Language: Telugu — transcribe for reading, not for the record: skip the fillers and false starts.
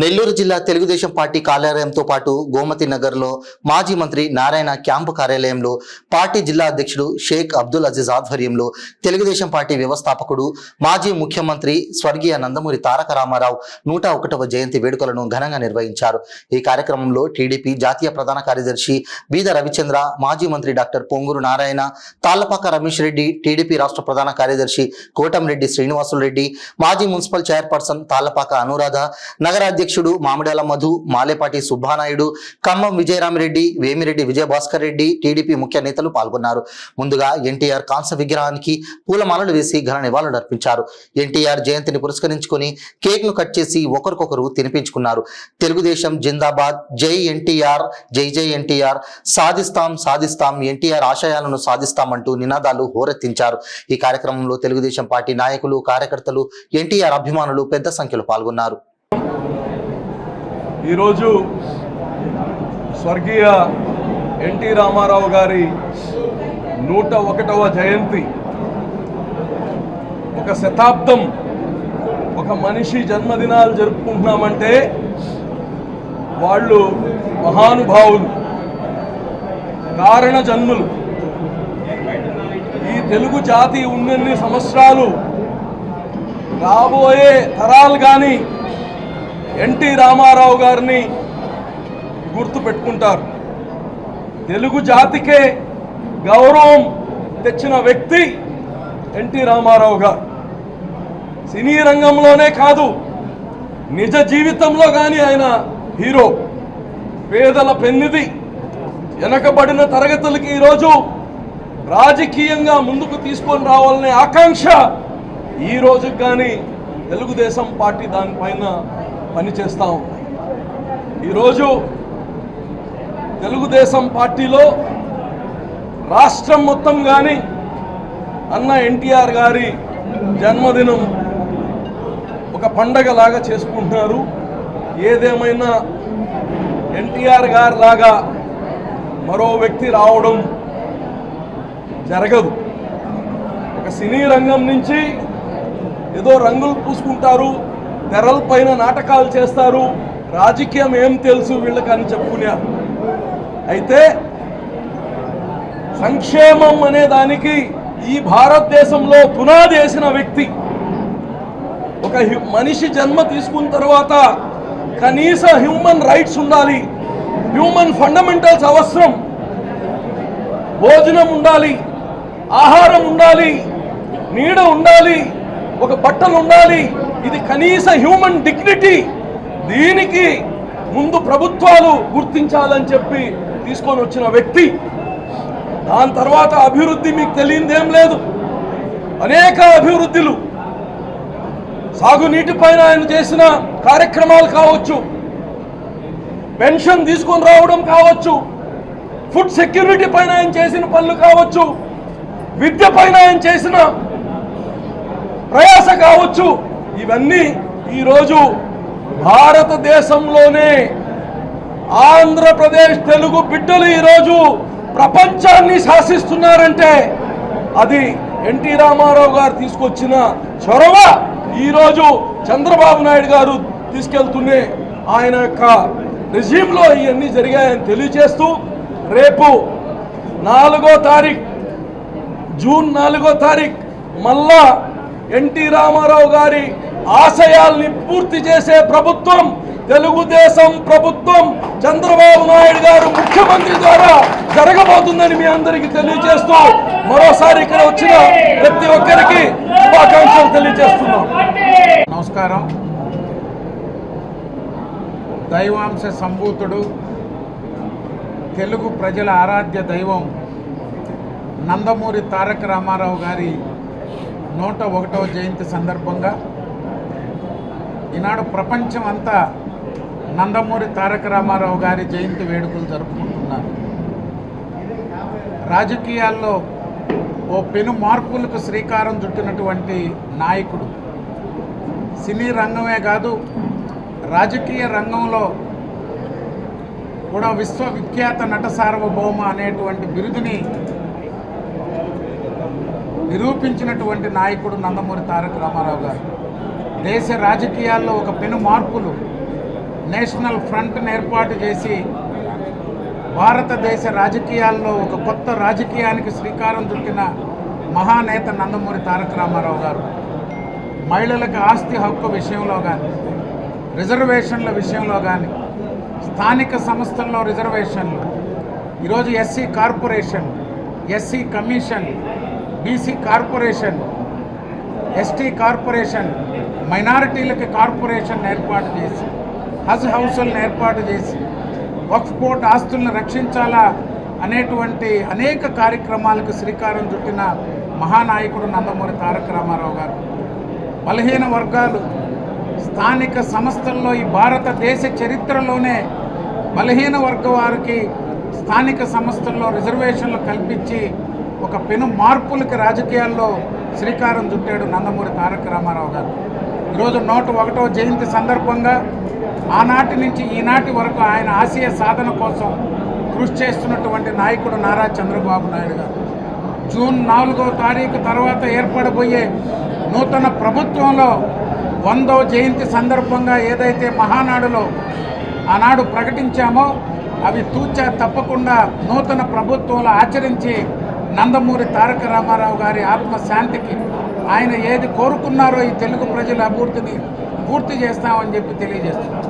నెల్లూరు జిల్లా తెలుగుదేశం పార్టీ కార్యాలయంతో పాటు గోమతి నగర్లో మాజీ మంత్రి నారాయణ క్యాంపు కార్యాలయంలో పార్టీ జిల్లా అధ్యక్షుడు షేక్ అబ్దుల్ అజీజ్ ఆధ్వర్యంలో తెలుగుదేశం పార్టీ వ్యవస్థాపకుడు మాజీ ముఖ్యమంత్రి స్వర్గీయ నందమూరి తారక రామారావు 101వ జయంతి వేడుకలను ఘనంగా నిర్వహించారు. ఈ కార్యక్రమంలో టీడీపీ జాతీయ ప్రధాన కార్యదర్శి బీద రవిచంద్ర, మాజీ మంత్రి డాక్టర్ పొంగూరు నారాయణ, తాళ్లపాక రమేష్ రెడ్డి, టీడీపీ రాష్ట్ర ప్రధాన కార్యదర్శి కోటంరెడ్డి శ్రీనివాసులు రెడ్డి, మాజీ మున్సిపల్ చైర్పర్సన్ తాళ్లపాక అనురాధ, నగర అధ్యక్షుడు మామిడాల మధు, మాలేపాటి సుబ్బానాయుడు, ఖమ్మం విజయరామిరెడ్డి, వేమిరెడ్డి విజయభాస్కర్ రెడ్డి, టీడీపీ ముఖ్య నేతలు పాల్గొన్నారు. ముందుగా ఎన్టీఆర్ కాంస్య విగ్రహానికి పూలమాలలు వేసి ఘన నివాళులు అర్పించారు. ఎన్టీఆర్ జయంతిని పురస్కరించుకొని కేక్ ను కట్ చేసి ఒకరికొకరు తినిపించుకున్నారు. తెలుగుదేశం జిందాబాద్, జై ఎన్టీఆర్, జై జై ఎన్టీఆర్, సాధిస్తాం సాధిస్తాం, ఎన్టీఆర్ ఆశయాలను సాధిస్తామంటూ నినాదాలు హోరెత్తించారు. ఈ కార్యక్రమంలో తెలుగుదేశం పార్టీ నాయకులు, కార్యకర్తలు, ఎన్టీఆర్ అభిమానులు పెద్ద సంఖ్యలో పాల్గొన్నారు. ఈరోజు స్వర్గీయ ఎన్టీ రామారావు గారి 101వ జయంతి. ఒక శతాబ్దం ఒక మనిషి జన్మదినాలు జరుపుకుంటున్నామంటే వాళ్ళు మహానుభావులు, కారణ జన్ములు. ఈ తెలుగు జాతి ఉన్నన్ని సంవత్సరాలు రాబోయే తరాలు కానీ ఎన్టీ రామారావు గారిని గుర్తుపెట్టుకుంటారు. తెలుగు జాతికే గౌరవం తెచ్చిన వ్యక్తి ఎన్టీ రామారావు గారు. సినీ రంగంలోనే కాదు, నిజ జీవితంలో కానీ ఆయన హీరో. పేదల పెన్నిది, వెనకబడిన తరగతులకి ఈరోజు రాజకీయంగా ముందుకు తీసుకొని రావాలనే ఆకాంక్ష ఈ రోజుకి కానీ తెలుగుదేశం పార్టీ దానిపైన పనిచేస్తూ ఉంది. ఈరోజు తెలుగుదేశం పార్టీలో రాష్ట్రం మొత్తం కానీ అన్న ఎన్టీఆర్ గారి జన్మదినం ఒక పండగలాగా చేసుకుంటున్నారు. ఏదేమైనా ఎన్టీఆర్ గారి లాగా మరో వ్యక్తి రావడం జరగదు. ఒక సినీ రంగం నుంచి ఏదో రంగులు పూసుకుంటారు, తెరలపైన నాటకాలు చేస్తారు, రాజకీయం ఏం తెలుసు వీళ్ళకని చెప్పుకున్నారు. అయితే సంక్షేమం అనే దానికి ఈ భారతదేశంలో పునాది వేసిన వ్యక్తి. ఒక మనిషి జన్మ తీసుకున్న తర్వాత కనీస హ్యూమన్ రైట్స్ ఉండాలి, హ్యూమన్ ఫండమెంటల్స్ అవసరం. భోజనం ఉండాలి, ఆహారం ఉండాలి, నీడ ఉండాలి, ఒక బట్టలు ఉండాలి. ఇది కనీస హ్యూమన్ డిగ్నిటీ. దీనికి ముందు ప్రభుత్వాలు గుర్తించాలని చెప్పి తీసుకొని వచ్చిన వ్యక్తి. దాని తర్వాత అభివృద్ధి మీకు తెలియదేం లేదు. అనేక అభివృద్ధులు, సాగునీటి పైన ఆయన చేసిన కార్యక్రమాలు కావచ్చు, పెన్షన్ తీసుకొని రావడం కావచ్చు, ఫుడ్ సెక్యూరిటీ పైన ఆయన చేసిన పనులు కావచ్చు, విద్య పైన ఆయన చేసిన ప్రయాస కావచ్చు. ఇవన్నీ ఈరోజు భారతదేశంలోనే ఆంధ్రప్రదేశ్ తెలుగు బిడ్డలు ఈరోజు ప్రపంచాన్ని శాసిస్తున్నారంటే అది ఎన్టీ రామారావు గారు తీసుకొచ్చిన చొరవ. ఈరోజు చంద్రబాబు నాయుడు గారు తీసుకెళ్తూనే ఆయన యొక్క రెజ్యూమ్లో ఇవన్నీ జరిగాయని తెలియజేస్తూ, రేపు 4వ తారీఖు, జూన్ 4వ తారీఖు మళ్ళా ఎన్టీ రామారావు గారి ఆశయాల్ని పూర్తి చేసే ప్రభుత్వం తెలుగుదేశం ప్రభుత్వం, చంద్రబాబు నాయుడు గారు ముఖ్యమంత్రి ద్వారా జరగబోతుందని మీ అందరికీ తెలియజేస్తూ మరోసారి ఇక్కడ వచ్చిన ప్రతి ఒక్కరికి శుభాకాంక్షలు తెలియజేస్తున్నాం. నమస్కారం. దైవాంశ సంభూతుడు, తెలుగు ప్రజల ఆరాధ్య దైవం నందమూరి తారక రామారావు గారి 101వ జయంతి సందర్భంగా ఈనాడు ప్రపంచం అంతా నందమూరి తారక రామారావు గారి జయంతి వేడుకలు జరుపుకుంటున్నారు. రాజకీయాల్లో ఓ పెను మార్పులకు శ్రీకారం చుట్టినటువంటి నాయకుడు. సినీ రంగమే కాదు, రాజకీయ రంగంలో కూడా విశ్వవిఖ్యాత నట సార్వభౌమ అనేటువంటి బిరుదుని నిరూపించినటువంటి నాయకుడు నందమూరి తారక రామారావు గారు. దేశ రాజకీయాల్లో ఒక పెను మార్పులు నేషనల్ ఫ్రంట్ని ఏర్పాటు చేసి భారతదేశ రాజకీయాల్లో ఒక కొత్త రాజకీయానికి శ్రీకారం చుట్టిన మహానేత నందమూరి తారక రామారావు గారు మహిళలకు ఆస్తి హక్కు విషయంలో కానీ, రిజర్వేషన్ల విషయంలో కానీ, స్థానిక సంస్థల్లో రిజర్వేషన్లు, ఈరోజు SC corporation, SC commission, BC corporation, ST corporation, మైనారిటీలకి కార్పొరేషన్ ఏర్పాటు చేసి, హజ్ హౌసులను ఏర్పాటు చేసి వక్ఫ్ బోర్డ్ ఆస్తులను రక్షించాలా అనేటువంటి అనేక కార్యక్రమాలకు శ్రీకారం చుట్టిన మహానాయకుడు నందమూరి తారక రామారావు గారు. బలహీన వర్గాలు స్థానిక సంస్థల్లో ఈ భారతదేశ చరిత్రలోనే బలహీన వర్గ వారికి స్థానిక సంస్థల్లో రిజర్వేషన్లు కల్పించి ఒక పెను మార్పులకి రాజకీయాల్లో శ్రీకారం చుట్టాడు నందమూరి తారక రామారావు గారు. ఈరోజు 101వ జయంతి సందర్భంగా ఆనాటి నుంచి ఈనాటి వరకు ఆయన ఆశయ సాధన కోసం కృషి చేస్తున్నటువంటి నాయకుడు నారా చంద్రబాబు నాయుడు గారు. జూన్ 4వ తారీఖు తర్వాత ఏర్పడబోయే నూతన ప్రభుత్వంలో 100వ జయంతి సందర్భంగా ఏదైతే మహానాడులో ఆనాడు ప్రకటించామో అవి తూచా తప్పకుండా నూతన ప్రభుత్వంలో ఆచరించి నందమూరి తారక రామారావు గారి ఆత్మశాంతికి ఆయన ఏది కోరుకున్నారో ఈ తెలుగు ప్రజల అభివృద్ధిని పూర్తి చేస్తామని చెప్పి తెలియజేస్తున్నారు.